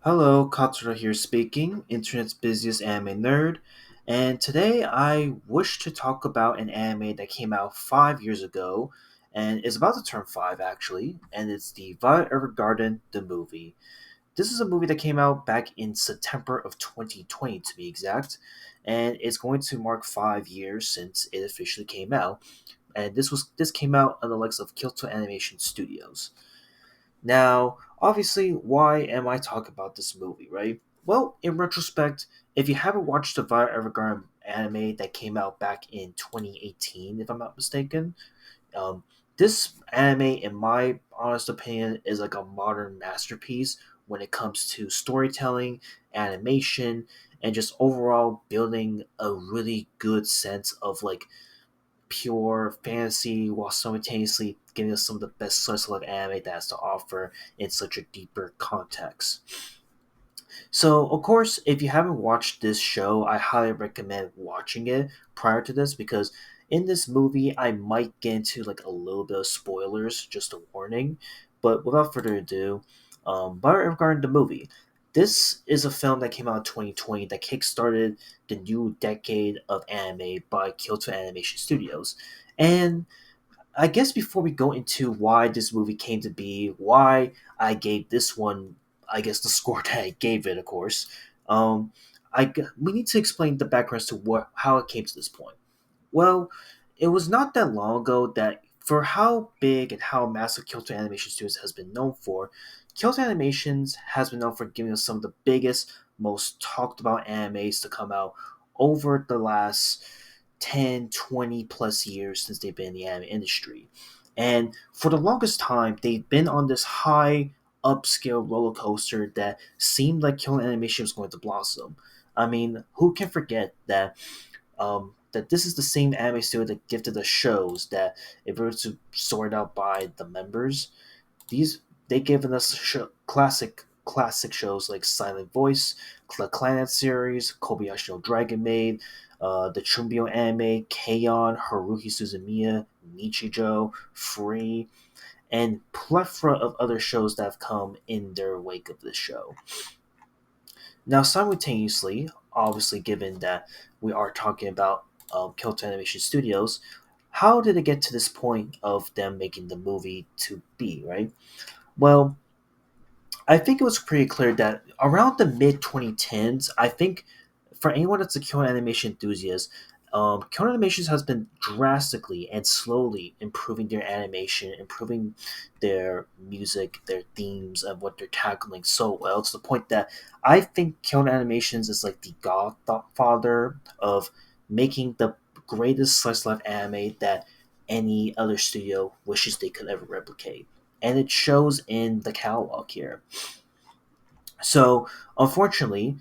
Hello, Katsura here speaking, internet's busiest anime nerd, and today I wish to talk about an anime that came out 5 years ago, and is about to turn five actually, and it's the Violet Evergarden the movie. This is a movie that came out back in September of 2020 to be exact, and it's going to mark 5 years since it officially came out, and this came out on the likes of Kyoto Animation Studios. Now, obviously, why am I talking about this movie, right? Well, in retrospect, if you haven't watched the Violet Evergarden anime that came out back in 2018, if I'm not mistaken, um, this anime, in my honest opinion, is like a modern masterpiece when it comes to storytelling, animation, and just overall building a really good sense of like pure fantasy while simultaneously giving us some of the best slice of life anime that has to offer in such a deeper context. So, of course, if you haven't watched this show, I highly recommend watching it prior to this because in this movie, I might get into like a little bit of spoilers, just a warning. But without further ado, regarding the movie, this is a film that came out in 2020 that kickstarted the new decade of anime by Kyoto Animation Studios. And I guess before we go into why this movie came to be, why I gave this one, I guess the score that I gave it, of course, um, we need to explain the background to what how it came to this point. Well, it was not that long ago that for how big and how massive Kyoto Animation Studios has been known for, Kyoto Animations has been known for giving us some of the biggest, most talked about animes to come out over the last 10, 20 plus years since they've been in the anime industry. And for the longest time, they've been on this high upscale roller coaster that seemed like Kyoto Animation was going to blossom. I mean, who can forget that this is the same anime studio that gifted us shows that if we were to sort out by the members, these they given us classic shows like Silent Voice, the Clannad series, Kobayashi no Dragon Maid, the Chumbio anime, Keion, Haruhi Suzumiya, Nichijou, Free, and plethora of other shows that have come in their wake of this show. Now, simultaneously, obviously, given that we are talking about Kyoto Animation Studios, how did it get to this point of them making the movie to be, right? Well, I think it was pretty clear that around the mid 2010s, I think for anyone that's a Kyoto animation enthusiast, Kyoto Animations has been drastically and slowly improving their animation, improving their music, their themes, and what they're tackling so well to the point that I think Kyoto Animations is like the godfather of making the greatest slice of life anime that any other studio wishes they could ever replicate. And it shows in the catalog here. So, unfortunately,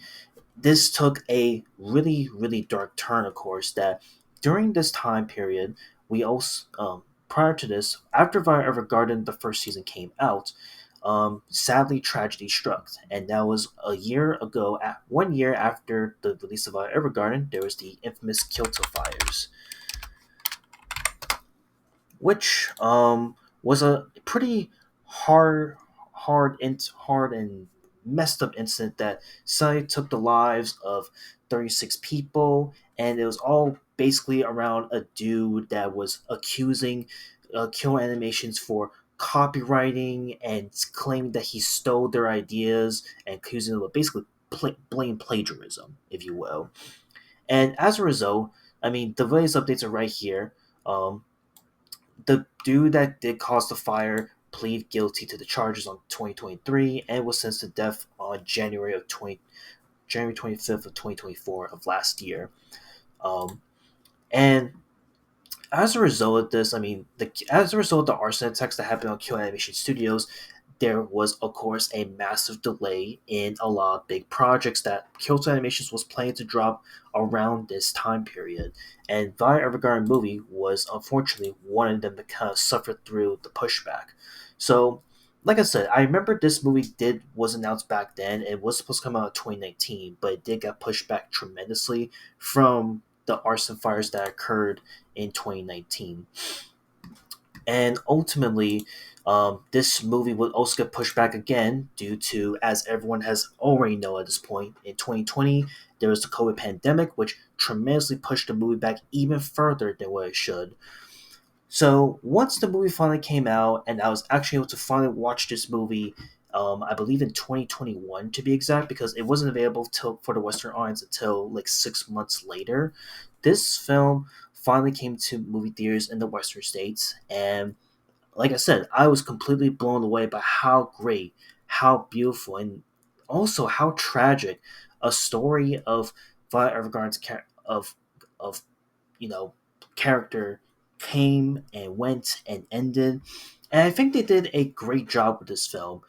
this took a really, really dark turn, of course, that during this time period, we also, prior to this, after Violet Evergarden, the first season came out, sadly, tragedy struck. And that was a year ago, 1 year after the release of Violet Evergarden, there was the infamous Kyoto fires, which was a pretty hard, hard and messed up incident that suddenly took the lives of 36 people, and it was all basically around a dude that was accusing Kill Animations for copywriting and claiming that he stole their ideas and accusing them of basically blame plagiarism, if you will. And as a result, I mean, the latest updates are right here. The dude that did cause the fire pleaded guilty to the charges on 2023 and was sentenced to death on January 25th of 2024 of last year. And as a result of this, I mean, as a result of the arson attacks that happened on Q Animation Studios, there was, of course, a massive delay in a lot of big projects that Kyoto Animations was planning to drop around this time period. And Violet Evergarden Movie was unfortunately one of them that kind of suffered through the pushback. So, like I said, I remember this movie did was announced back then. It was supposed to come out in 2019, but it did get pushed back tremendously from the arson fires that occurred in 2019. And ultimately, This movie would also get pushed back again due to, as everyone has already known at this point, in 2020 there was the COVID pandemic, which tremendously pushed the movie back even further than what it should. So once the movie finally came out, and I was actually able to finally watch this movie, I believe in 2021 to be exact, because it wasn't available for the Western audience until like 6 months later. This film finally came to movie theaters in the Western states, and like I said, I was completely blown away by how great, how beautiful, and also how tragic a story of Violet Evergarden's of character came and went and ended. And I think they did a great job with this film.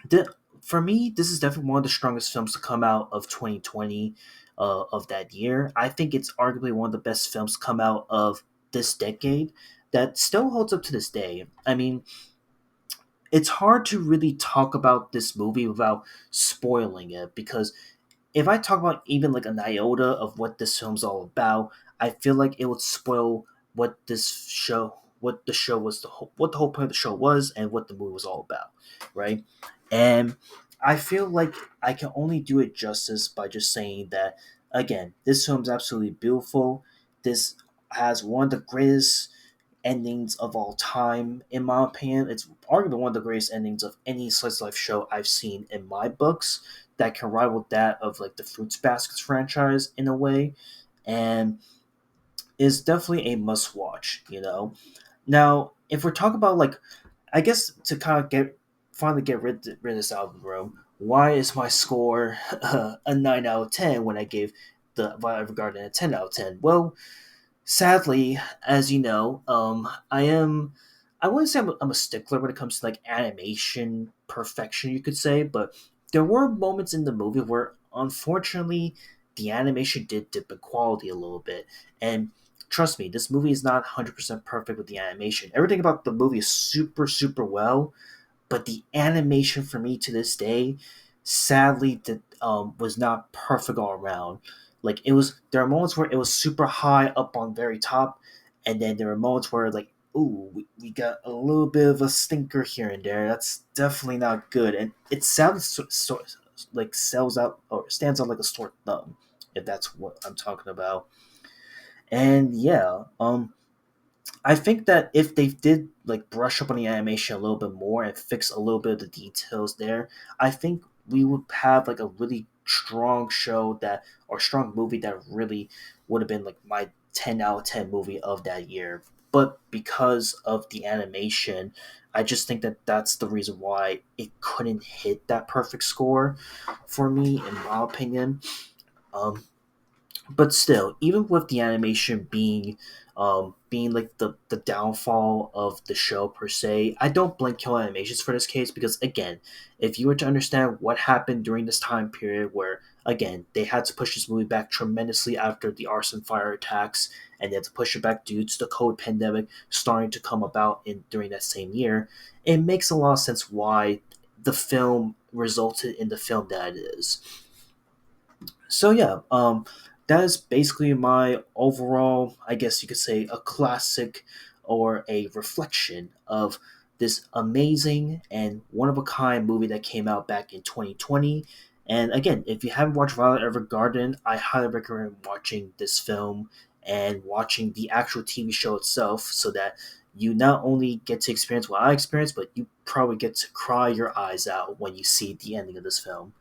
The, for me, this is definitely one of the strongest films to come out of 2020 of that year. I think it's arguably one of the best films to come out of this decade that still holds up to this day. I mean, it's hard to really talk about this movie without spoiling it, because if I talk about even like an iota of what this film's all about, I feel like it would spoil what the show was, what the whole point of the show was, and what the movie was all about, right? And I feel like I can only do it justice by just saying that again, this film's absolutely beautiful. This has one of the greatest endings of all time, in my opinion. It's arguably one of the greatest endings of any slice of life show I've seen in my books, that can rival that of like the Fruits Baskets franchise in a way, and is definitely a must watch. Now, if we're talking about like, I guess to kind of finally get rid of this out of the room, why is my score a 9 out of 10 when I gave the Violet Evergarden a 10 out of 10? Well, sadly, as you know, I wouldn't say I'm a stickler when it comes to like animation perfection, you could say, but there were moments in the movie where unfortunately the animation did dip in quality a little bit. And trust me, this movie is not 100% perfect with the animation. Everything about the movie is super, super well, but the animation for me to this day, sadly, was not perfect all around. Like it was, there are moments where it was super high up on very top, and then there were moments where like, ooh, we got a little bit of a stinker here and there. That's definitely not good, and it sounds like sells out or stands out like a sore thumb, if that's what I'm talking about. And yeah, I think that if they did like brush up on the animation a little bit more and fix a little bit of the details there, I think we would have like a really strong show that, or strong movie that really would have been like my 10 out of 10 movie of that year. But because of the animation, I just think that that's the reason why it couldn't hit that perfect score for me, in my opinion. Um, but still, even with the animation being like the downfall of the show per se, I don't blame Kill Animations for this case, because again, if you were to understand what happened during this time period where again they had to push this movie back tremendously after the arson fire attacks, and they had to push it back due to the COVID pandemic starting to come about in during that same year, it makes a lot of sense why the film resulted in the film that it is. So yeah, that is basically my overall, I guess you could say, a classic or a reflection of this amazing and one of a kind movie that came out back in 2020. And again, if you haven't watched Violet Evergarden, I highly recommend watching this film and watching the actual TV show itself, so that you not only get to experience what I experienced, but you probably get to cry your eyes out when you see the ending of this film.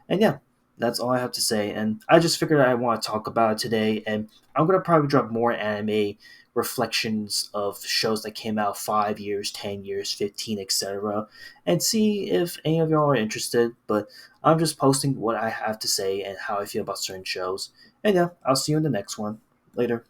And yeah, that's all I have to say. And I just figured I want to talk about it today. And I'm going to probably drop more anime reflections of shows that came out 5 years, 10 years, 15, etc. And see if any of y'all are interested. But I'm just posting what I have to say and how I feel about certain shows. And yeah, I'll see you in the next one. Later.